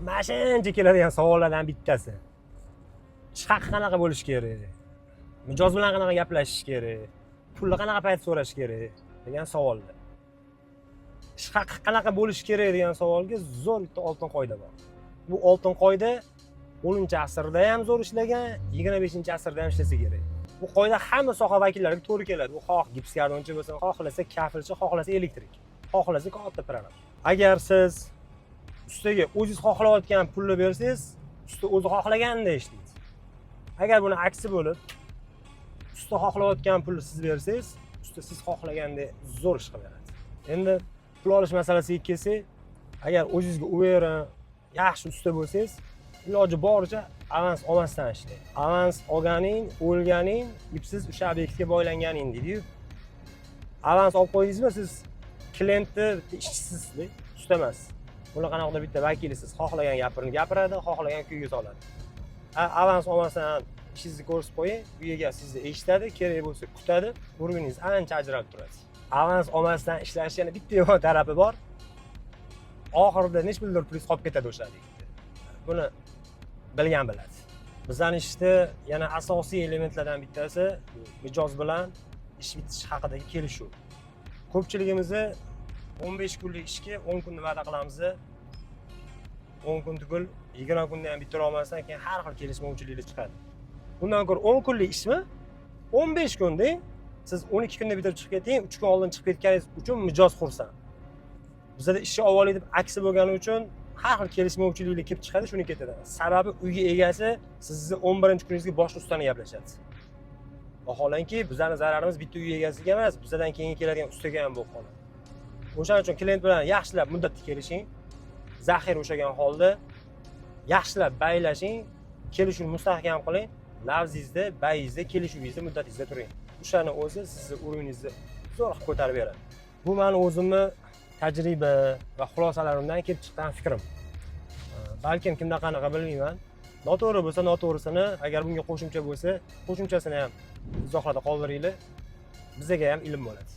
mana shuncha keladigan savollardan bittasi. Ish haqi qanaqa bo'lishi kerak? Mijoz bilan qanaqa gaplashish kerak? Pulni qanaqa payt so'rash kerak degan savollar. Ish haqi qanaqa bo'lishi kerak degan savolga zo'r bitta oltin qoida bor. Bu oltin qoida 10-asrda ham zo'r ishlagan, 25-asrda ham ishlasa kerak. Bu qoida hamma soha vakillariga to'g'ri keladi. Bu xoh gipsgardonchi bo'lsin, xohlasa kafilchi, xohlasa elektrik, xohlasa katta program. Agar siz ustiga o'zingiz xohlayotgan pulni bersangiz, usta o'zi xohlaganida ishlaydi. Agar buni aksi bo'lib, usta xohlayotgan pulni siz bersangiz, usta siz xohlaganda zo'r ish qilib beradi. Endi pul olish masalasiga kelsak, agar o'zingizga uverin, yaxshi usta bo'lsangiz, iloji boricha avans olmasdan ishlang. Avans olganing, o'lganing, ipsiz o'sha obyektga boylanganing deydi-yu. Avans olib qo'ydingizmi, siz klientni ishchisiz, usta emas. Buni qanaqadir bitta vakilisiz, xohlagan gapini gapiradi, xohlagan kuyga soladi. Avans olmasdan ishingizni ko'rsatib qo'ying, bu yerga sizni eshitadi, kerak bo'lsa kutadi, urg'uningiz ancha ajralib turadi. Avans olmasdan ishlash yana bitta yomon tarafi bor. Oxirida nech puldir pulingiz qolib ketadi o'sha obyektda. Buni bilgan biladi. Bizning ishda yana asosiy elementlardan bittasi mijoz bilan ish bitish haqidagi kelishuv. Ko'pchiligimizni 15 kunlik ishga 10 kunni va'da qilamiz. 10 kun tugul 20 kunda ham bitira olmasdan keyin har xil kelishmovchiliklar chiqadi. Bundan ko'ra 10 kunlik ishmi 15 kunda siz 12 kunda bitirib chiqib keting, 3 kun oldin chiqib ketganingiz uchun mijoz xursand. Bizda ishni avval deb aksi bo'lgani uchun har xil kelishmovchiliklar kelib chiqadi, shuni ketadi. Sababi uyga egasi sizni 11-kuningizga boshqa ustani gaplashadi. Vaholanki bizning zararimiz bitta uy egasiga emas, bizdan keyin keladigan ustaga ham bo'lib qoladi. O'shaning uchun klient bilan yaxshilab muddatli kelishing. Zaxira ushlagan holda yaxshilab baylashing, kelishuvni mustahkam qiling. Navzingizda, bayingizda, kelishuvingizda, muddatingizda turing. O'shani o'zi sizni urg'uningizni zo'r qilib ko'tarib beradi. Bu meni o'zimni tajriba va xulosalarimdan kelib chiqqan fikrim. Balkim kimda qanaqa bilmayman. Noto'g'ri bo'lsa, noto'g'risini, agar bunga qo'shimcha bo'lsa, qo'shimchasini ham izohlarda qoldiringlar. Bizga ham ilm bo'ladi.